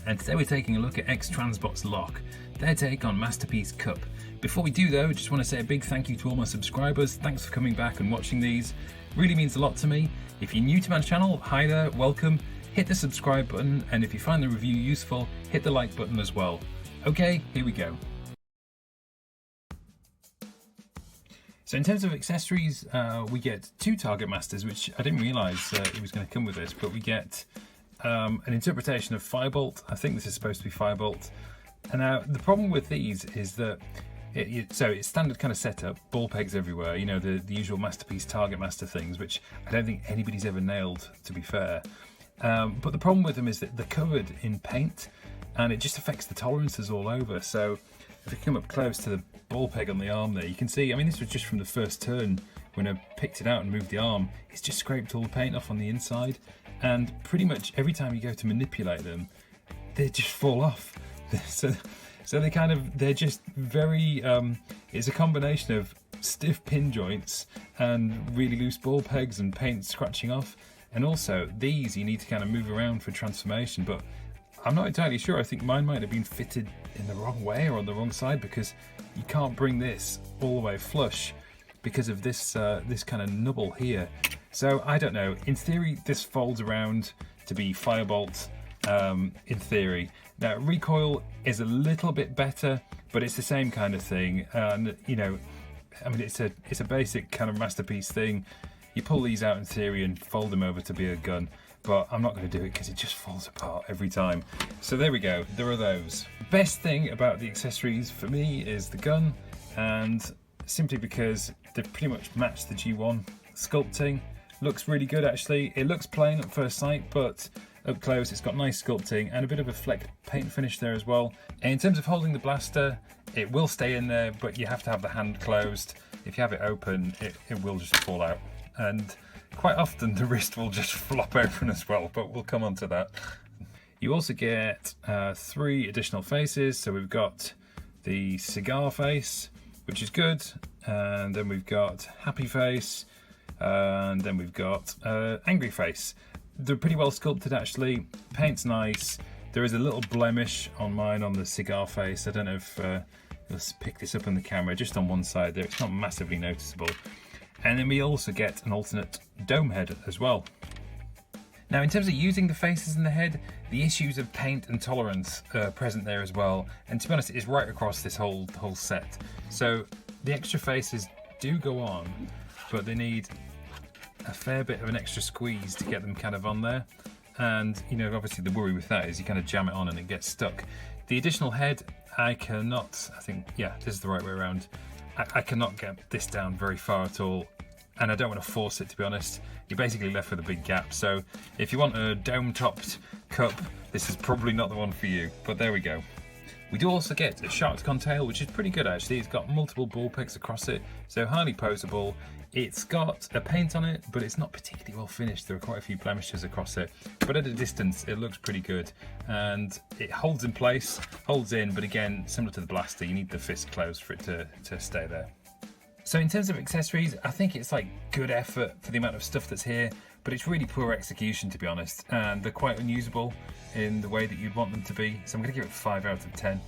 and today we're taking a look at X-Transbots Locke, their take on Masterpiece Cup. Before we do though, just want to say a big thank you to all my subscribers. Thanks for coming back and watching these. Really means a lot to me. If you're new to my channel, hi there, welcome. Hit the subscribe button, and if you find the review useful, hit the like button as well. Okay, here we go. So in terms of accessories, we get two target masters, which I didn't realise it was going to come with this, but we get an interpretation of Firebolt. I think this is supposed to be Firebolt. And now the problem with these is that so it's standard kind of setup, ball pegs everywhere, you know, the usual Masterpiece target master things, which I don't think anybody's ever nailed, to be fair. But the problem with them is that they're covered in paint, and it just affects the tolerances all over. So if you come up close to the ball peg on the arm there, you can see, I mean, this was just from the first turn when I picked it out and moved the arm, it's just scraped all the paint off on the inside, and pretty much every time you go to manipulate them, they just fall off. So they're just very, it's a combination of stiff pin joints and really loose ball pegs and paint scratching off. And also these you need to kind of move around for transformation, but I'm not entirely sure. I think mine might have been fitted in the wrong way or on the wrong side, because you can't bring this all the way flush because of this this kind of nubble here. So I don't know. In theory, this folds around to be Firebolt. In theory, now recoil is a little bit better, but it's the same kind of thing. And you know, I mean, it's a basic kind of Masterpiece thing. You pull these out in theory and fold them over to be a gun. But I'm not going to do it because it just falls apart every time. So there we go, there are those. Best thing about the accessories for me is the gun, and simply because they pretty much match the G1 sculpting. Looks really good actually. It looks plain at first sight, but up close it's got nice sculpting and a bit of a flecked paint finish there as well. And in terms of holding the blaster, it will stay in there, but you have to have the hand closed. If you have it open, it will just fall out. And quite often the wrist will just flop open as well, but we'll come on to that. You also get 3 additional faces. So we've got the cigar face, which is good, and then we've got happy face, and then we've got angry face. They're pretty well sculpted actually, paint's nice. There is a little blemish on mine on the cigar face. I don't know if you'll pick this up on the camera, just on one side there. It's not massively noticeable. And then we also get an alternate dome head as well. Now in terms of using the faces and the head, the issues of paint and tolerance are present there as well. And to be honest, it's right across this whole set. So the extra faces do go on, but they need a fair bit of an extra squeeze to get them kind of on there. And you know, obviously the worry with that is you kind of jam it on and it gets stuck. The additional head, I cannot, I think, yeah, this is the right way around. I cannot get this down very far at all, and I don't want to force it, to be honest. You're basically left with a big gap. So if you want a dome-topped cup, this is probably not the one for you, but there we go. We do also get a shark tail, which is pretty good actually. It's got multiple ball pegs across it, so highly poseable. It's got a paint on it, but it's not particularly well finished. There are quite a few blemishes across it, but at a distance it looks pretty good, and it holds in place, holds in, but again, similar to the blaster, you need the fist closed for it to stay there. So in terms of accessories, I think it's like good effort for the amount of stuff that's here, but it's really poor execution, to be honest, and they're quite unusable in the way that you'd want them to be. So I'm going to give it 5 out of 10.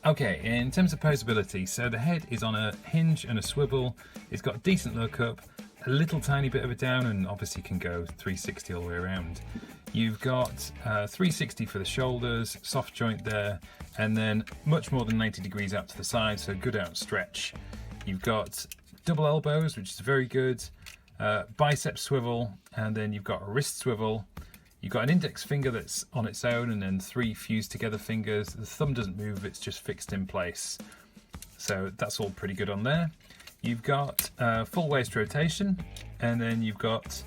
Okay, in terms of poseability, so the head is on a hinge and a swivel. It's got a decent look up, a little tiny bit of a down, and obviously can go 360 all the way around. You've got 360 for the shoulders, soft joint there, and then much more than 90 degrees out to the side, so good outstretch. You've got double elbows, which is very good, bicep swivel, and then you've got a wrist swivel. You've got an index finger that's on its own, and then 3 fused together fingers. The thumb doesn't move, it's just fixed in place. So that's all pretty good on there. You've got full waist rotation, and then you've got,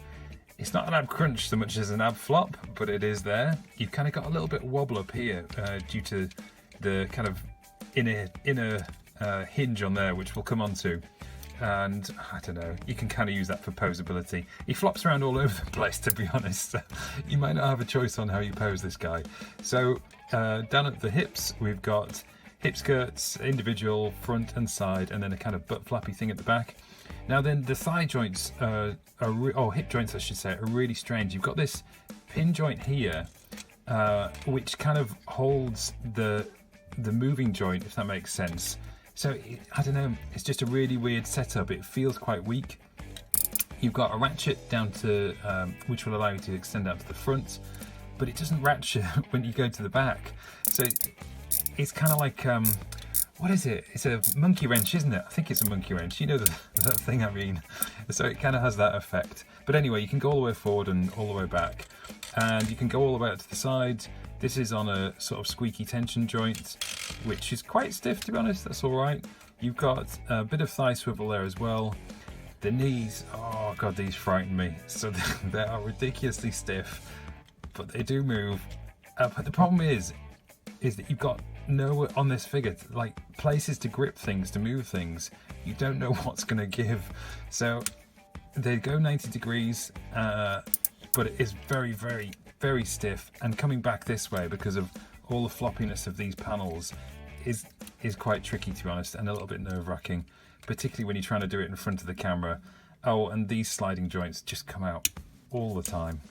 it's not an ab crunch so much as an ab flop, but it is there. You've kind of got a little bit wobble up here due to the kind of inner hinge on there, which we'll come on to. And I don't know, you can kind of use that for poseability. He flops around all over the place, to be honest. You might not have a choice on how you pose this guy. So down at the hips, we've got hip skirts, individual, front and side, and then a kind of butt flappy thing at the back. Now then, the thigh joints, or hip joints I should say, are really strange. You've got this pin joint here, which kind of holds the moving joint, if that makes sense. So I don't know, it's just a really weird setup. It feels quite weak. You've got a ratchet down to, which will allow you to extend out to the front, but it doesn't ratchet when you go to the back. So it's kind of like, what is it? It's a monkey wrench, isn't it? I think it's a monkey wrench. You know that thing I mean. So it kind of has that effect. But anyway, you can go all the way forward and all the way back, and you can go all the way out to the side. This is on a sort of squeaky tension joint, which is quite stiff, to be honest. That's all right. You've got a bit of thigh swivel there as well. The knees, oh god, these frighten me. So they are ridiculously stiff, but they do move. But the problem is that you've got nowhere on this figure, like places to grip things, to move things. You don't know what's going to give. So they go 90 degrees, but it is very, very, very stiff. And coming back this way, because of all the floppiness of these panels, is quite tricky, to be honest, and a little bit nerve-wracking, particularly when you're trying to do it in front of the camera. Oh, and these sliding joints just come out all the time.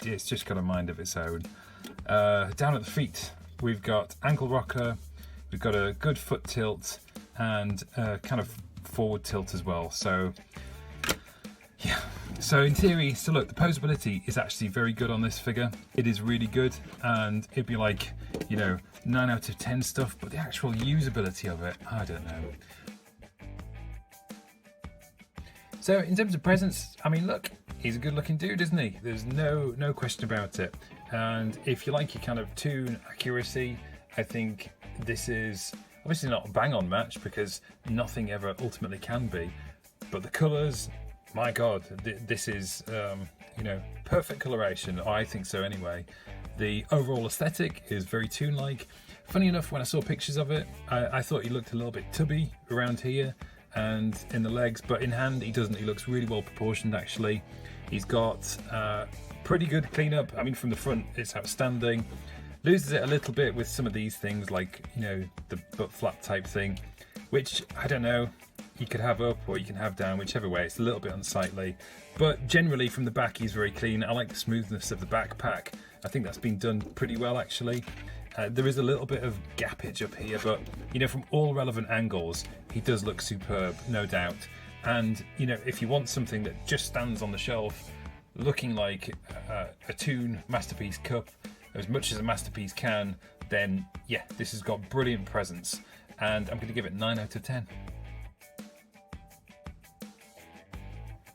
It's just got a mind of its own. Down at the feet, we've got ankle rocker, we've got a good foot tilt, and kind of forward tilt as well. So yeah, so in theory, so look, the poseability is actually very good on this figure. It is really good, and it'd be like, you know, 9 out of 10 stuff, but the actual usability of it, I don't know. So in terms of presence, I mean, look, he's a good looking dude, isn't he? There's no question about it. And if you like your kind of toon accuracy, I think this is obviously not a bang on match, because nothing ever ultimately can be. But the colours, my God, this is, you know, perfect coloration. I think so anyway. The overall aesthetic is very toon-like. Funny enough, when I saw pictures of it, I thought he looked a little bit tubby around here and in the legs, but in hand he doesn't. He looks really well proportioned, actually. He's got pretty good cleanup. I mean, from the front, it's outstanding. Loses it a little bit with some of these things, like, you know, the butt flap type thing, which, I don't know, you could have up or you can have down, whichever way. It's a little bit unsightly, but generally from the back he's very clean. I like the smoothness of the backpack. I think that's been done pretty well, actually. There is a little bit of gappage up here, but, you know, from all relevant angles, he does look superb, no doubt. And, you know, if you want something that just stands on the shelf looking like a toon masterpiece cup, as much as a masterpiece can, then yeah, this has got brilliant presence, and I'm going to give it 9 out of 10.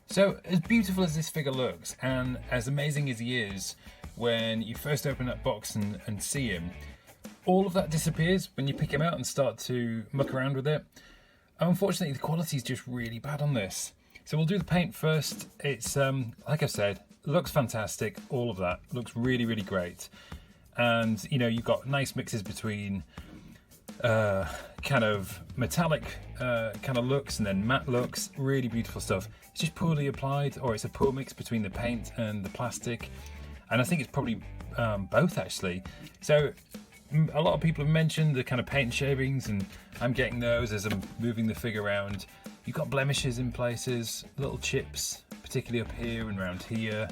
So as beautiful as this figure looks, and as amazing as he is, when you first open that box and see him, all of that disappears when you pick him out and start to muck around with it. Unfortunately, the quality is just really bad on this. So we'll do the paint first. It's, like I said, looks fantastic. All of that looks really, really great. And, you know, you've got nice mixes between kind of metallic kind of looks and then matte looks. Really beautiful stuff. It's just poorly applied, or it's a poor mix between the paint and the plastic. And I think it's probably both, actually. So a lot of people have mentioned the kind of paint shavings, and I'm getting those as I'm moving the figure around. You've got blemishes in places, little chips, particularly up here and around here,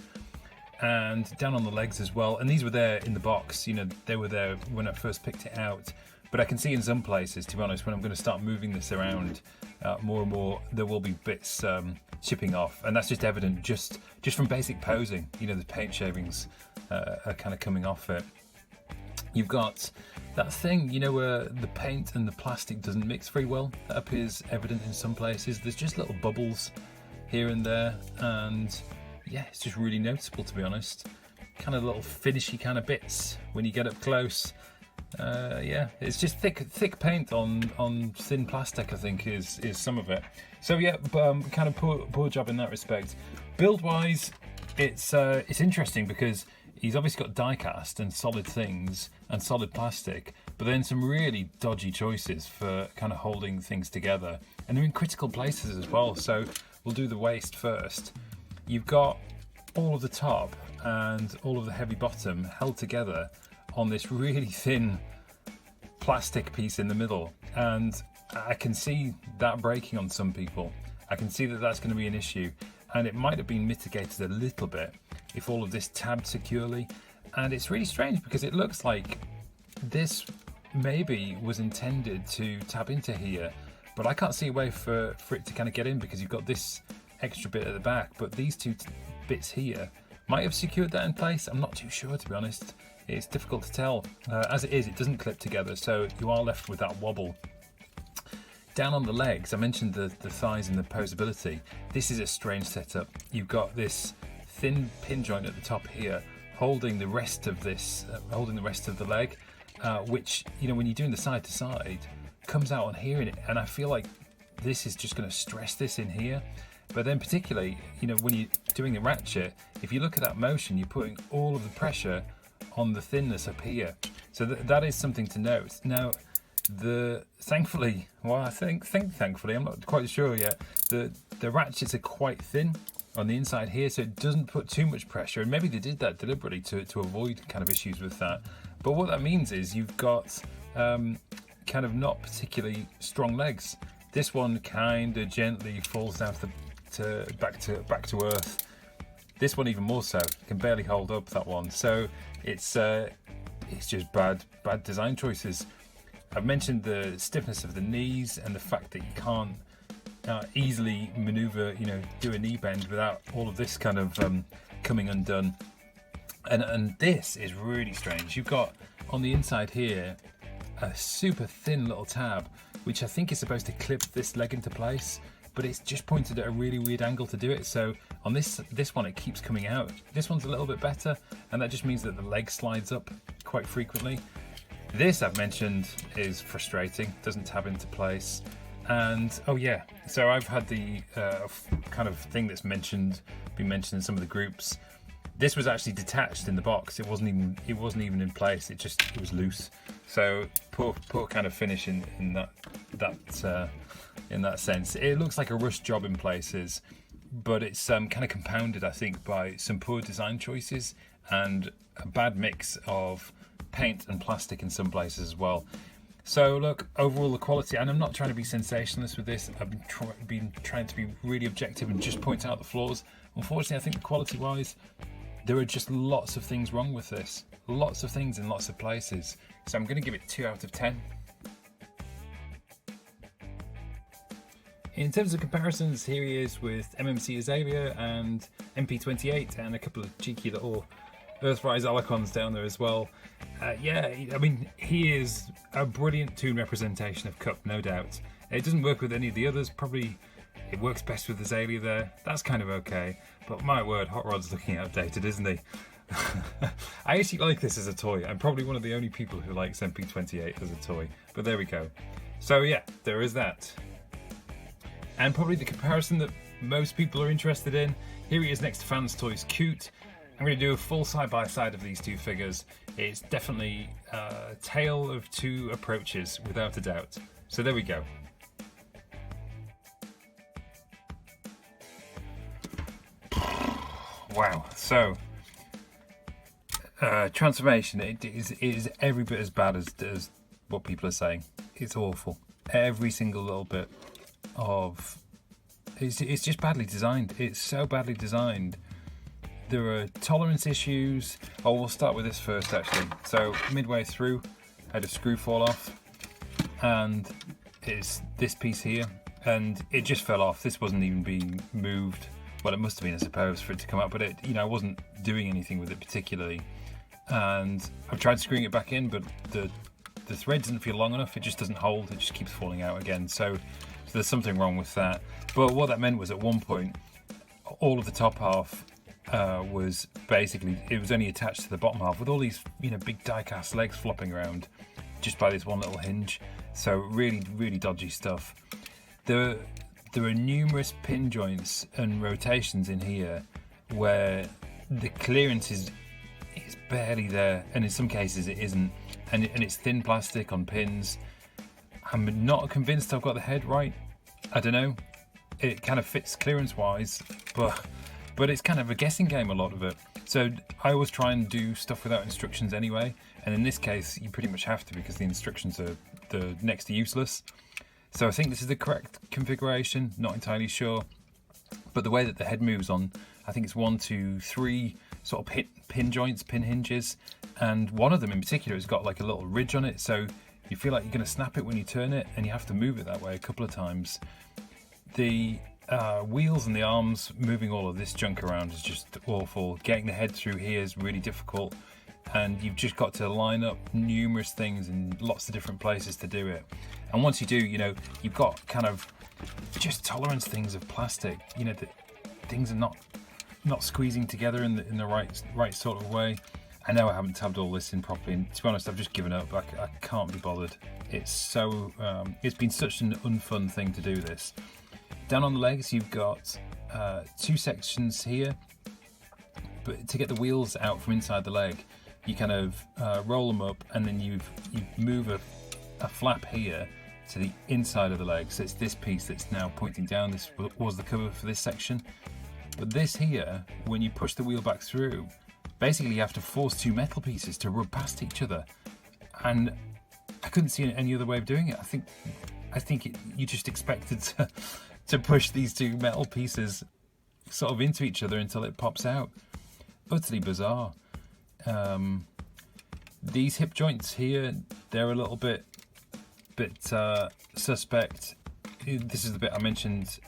and down on the legs as well. And these were there in the box, you know, they were there when I first picked it out. But I can see in some places, to be honest, when I'm going to start moving this around more and more, there will be bits chipping off, and that's just evident just from basic posing. You know, the paint shavings are kind of coming off it. You've got that thing, you know, where the paint and the plastic doesn't mix very well. That appears evident in some places. There's just little bubbles here and there, and yeah, it's just really noticeable, to be honest. Kind of little finishy kind of bits when you get up close. Yeah, it's just thick paint on thin plastic, I think, is some of it. So yeah, kind of poor job in that respect. Build wise, it's interesting because he's obviously got die cast and solid things and solid plastic, but then some really dodgy choices for kind of holding things together, and they're in critical places as well. So we'll do the waist first. You've got all of the top and all of the heavy bottom held together on this really thin plastic piece in the middle, and I can see that breaking on some people. I can see that that's going to be an issue, and it might have been mitigated a little bit if all of this tabbed securely. And it's really strange because it looks like this maybe was intended to tab into here, but I can't see a way for it to kind of get in because you've got this extra bit at the back, but these two bits here might have secured that in place. I'm not too sure, to be honest. It's difficult to tell. As it is, it doesn't clip together, so you are left with that wobble. Down on the legs, I mentioned the thighs and the poseability. This is a strange setup. You've got this thin pin joint at the top here, holding the rest of this, holding the rest of the leg, which, you know, when you're doing the side to side, comes out on here, and I feel like this is just going to stress this in here. But then particularly, you know, when you're doing a ratchet, if you look at that motion, you're putting all of the pressure on the thinness up here. So that is something to note. Now, thankfully, I'm not quite sure yet, the ratchets are quite thin on the inside here, so it doesn't put too much pressure, and maybe they did that deliberately to avoid kind of issues with that. But what that means is you've got kind of not particularly strong legs. This one kind of gently falls down back to earth. This one even more so, can barely hold up, that one. So it's just bad design choices. I've mentioned the stiffness of the knees and the fact that you can't easily maneuver, you know, do a knee bend without all of this kind of coming undone. And this is really strange. You've got on the inside here a super thin little tab, which I think is supposed to clip this leg into place, but it's just pointed at a really weird angle to do it. So on this one, it keeps coming out. This one's a little bit better, and that just means that the leg slides up quite frequently. This, I've mentioned, is frustrating, doesn't tab into place. And oh yeah, so I've had the kind of thing that's been mentioned in some of the groups. This was actually detached in the box. It wasn't even in place. It was loose. So poor kind of finish in that sense. It looks like a rushed job in places, but it's kind of compounded, I think, by some poor design choices and a bad mix of paint and plastic in some places as well. So look, overall the quality, and I'm not trying to be sensationalist with this, I've been trying to be really objective and just point out the flaws. Unfortunately, I think quality wise, there are just lots of things wrong with this. Lots of things in lots of places. So I'm going to give it 2 out of 10. In terms of comparisons, here he is with MMC Azalea and MP28 and a couple of cheeky little Earthrise Alicons down there as well. Yeah, I mean, he is a brilliant toon representation of Cup, no doubt. It doesn't work with any of the others, probably it works best with Azalea there. That's kind of okay, but my word, Hot Rod's looking outdated, isn't he? I actually like this as a toy. I'm probably one of the only people who likes MP28 as a toy, but there we go. So yeah, there is that. And probably the comparison that most people are interested in, here he is next to Fans Toys Cute. I'm going to do a full side-by-side of these two figures. It's definitely a tale of two approaches, without a doubt. So there we go. Wow, so transformation, it is every bit as bad as what people are saying. It's awful. Every single little bit of it's just badly designed. It's so badly designed. There are tolerance issues. Oh, we'll start with this first actually. So midway through, I had a screw fall off, and it's this piece here, and it just fell off. This wasn't even being moved. Well, it must have been, I suppose, for it to come out, but it, you know, I wasn't doing anything with it particularly. And I've tried screwing it back in, but the thread doesn't feel long enough. It just doesn't hold. It just keeps falling out again. So there's something wrong with that. But what that meant was at one point, all of the top half was basically, it was only attached to the bottom half with all these, you know, big die-cast legs flopping around just by this one little hinge. So really, really dodgy stuff. There are numerous pin joints and rotations in here where the clearance is barely there, and in some cases it isn't, and it's thin plastic on pins. I'm not convinced I've got the head right. I don't know. It kind of fits clearance wise, but it's kind of a guessing game, a lot of it. So I always try and do stuff without instructions anyway, and in this case you pretty much have to, because the instructions are next to useless. So I think this is the correct configuration, not entirely sure. But the way that the head moves on, I think it's 1, 2, 3 sort of pin joints, pin hinges. And one of them in particular has got like a little ridge on it. So you feel like you're going to snap it when you turn it, and you have to move it that way a couple of times. The wheels and the arms moving all of this junk around is just awful. Getting the head through here is really difficult, and you've just got to line up numerous things in lots of different places to do it. And once you do, you know, you've got kind of just tolerance things of plastic. You know, that things are not squeezing together in the right sort of way. I know I haven't tabbed all this in properly, and to be honest, I've just given up. I can't be bothered. It's so it's been such an unfun thing to do this. Down on the legs, you've got 2 sections here, but to get the wheels out from inside the leg, you kind of roll them up, and then you move a flap here to the inside of the leg. So it's this piece that's now pointing down. This was the cover for this section. But this here, when you push the wheel back through, basically you have to force 2 metal pieces to rub past each other. And I couldn't see any other way of doing it. I think you just expected to push these 2 metal pieces sort of into each other until it pops out. Utterly bizarre. These hip joints here, they're a little bit suspect. This is the bit I mentioned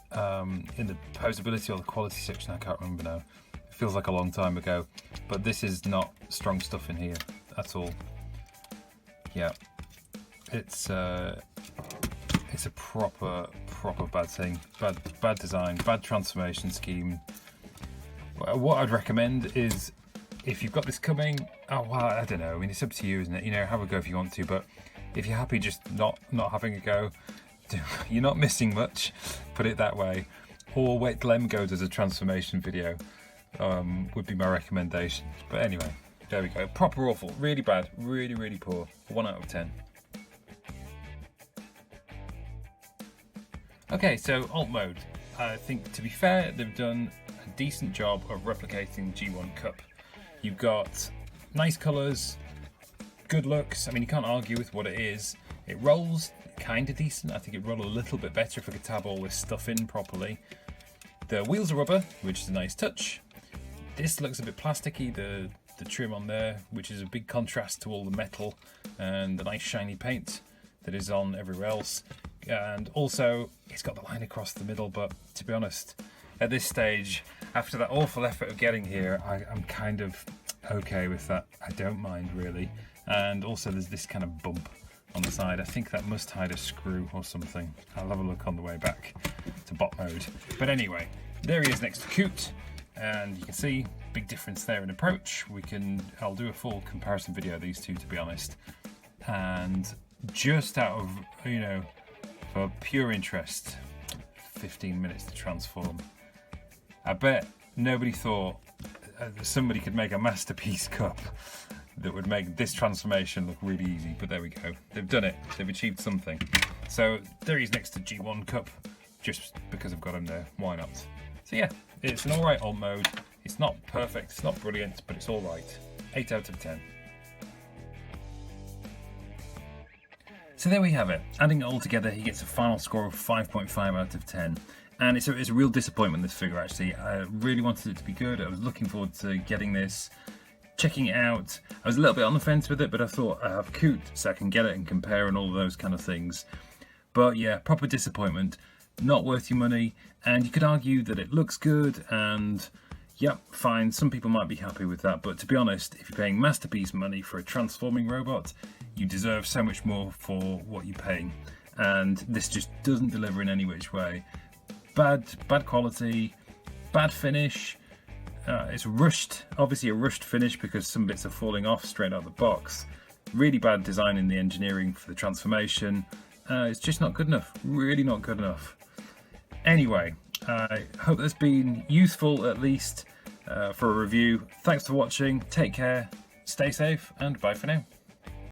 in the poseability or the quality section. I can't remember now. It feels like a long time ago, but this is not strong stuff in here at all. Yeah, it's a proper bad thing. Bad design, bad transformation scheme. What I'd recommend is, if you've got this coming, oh well, I don't know. I mean, it's up to you, isn't it? You know, have a go if you want to, but if you're happy just not having a go, you're not missing much, put it that way. Or wait till Em does a transformation video, would be my recommendation. But anyway, there we go. Proper awful, really bad, really poor. 1 out of 10. Okay, so alt mode. I think, to be fair, they've done a decent job of replicating G1 Cup. You've got nice colours, good looks. I mean, you can't argue with what it is. It rolls kind of decent. I think it rolled a little bit better if I could tab all this stuff in properly. The wheels are rubber, which is a nice touch. This looks a bit plasticky, the trim on there, which is a big contrast to all the metal and the nice shiny paint that is on everywhere else. And also, it's got the line across the middle, but to be honest, at this stage, after that awful effort of getting here, I'm kind of okay with that. I don't mind, really. And also, there's this kind of bump on the side. I think that must hide a screw or something. I'll have a look on the way back to bot mode. But anyway, there he is next to Coot, and you can see big difference there in approach. I'll do a full comparison video of these two, to be honest. And just out of, you know, for pure interest, 15 minutes to transform. I bet nobody thought somebody could make a masterpiece cup that would make this transformation look really easy, but there we go. They've done it. They've achieved something. So there he's next to G1 Cup, just because I've got him there. Why not? So yeah, it's an alright alt mode. It's not perfect, it's not brilliant, but it's alright. 8 out of 10. So there we have it. Adding it all together, he gets a final score of 5.5 out of 10. And it's a real disappointment, this figure, actually. I really wanted it to be good. I was looking forward to getting this, checking it out. I was a little bit on the fence with it, but I thought I have Coot, so I can get it and compare and all of those kind of things. But yeah, proper disappointment. Not worth your money. And you could argue that it looks good, and yep, fine. Some people might be happy with that. But to be honest, if you're paying masterpiece money for a transforming robot, you deserve so much more for what you're paying. And this just doesn't deliver in any which way. Bad quality, bad finish. It's rushed, obviously a rushed finish because some bits are falling off straight out of the box. Really bad design in the engineering for the transformation. It's just not good enough, really not good enough. Anyway, I hope that's been useful at least for a review. Thanks for watching, take care, stay safe, and bye for now.